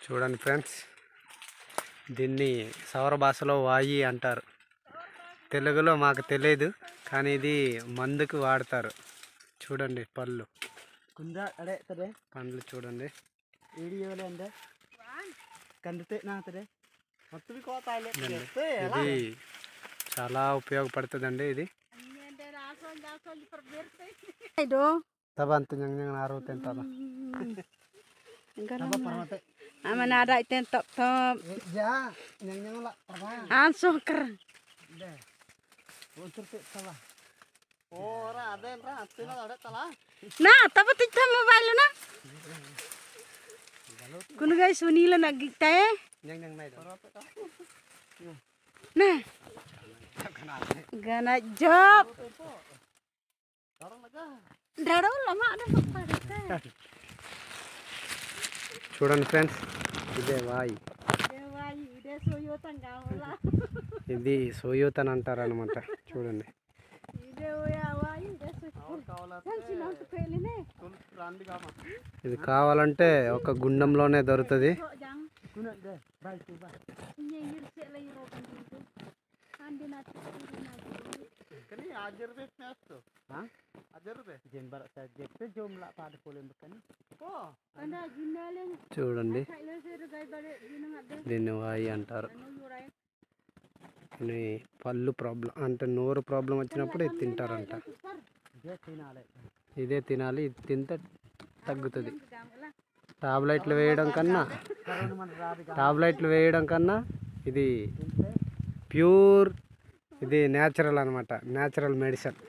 చూడండి ఫ్రెండ్స్, దీన్ని సౌర భాషలో వాయి అంటారు. తెలుగులో మాకు తెలియదు, కానీ ఇది మందుకు వాడతారు. చూడండి పండ్లు చూడండి. ఇది చాలా ఉపయోగపడుతుందండి. ఇది తబంత Aman ada itu top top. Ya, yang lah. Ansok. Oh, ada salah. Nah, tapi tidak mobile na. Kuno guys, sunila nagita eh. Yang may. Nah. Gana job. Daro lama ada apa? చూడండి friends, ఇదే వాయి. ఇది సోయూత్ అని అంటారు అనమాట. చూడండి, ఇది కావాలంటే ఒక గుండంలోనే దొరుకుతుంది. చూడండి, దీన్ని వాయి అంటారు. పళ్ళు ప్రాబ్లం అంటే నోరు ప్రాబ్లం వచ్చినప్పుడు ఇది తింటారంట. ఇదే తినాలి, ఇది తింటే తగ్గుతుంది. టాబ్లెట్లు వేయడం కన్నా ఇది ప్యూర్, ఇది న్యాచురల్ అనమాట. Natural medicine.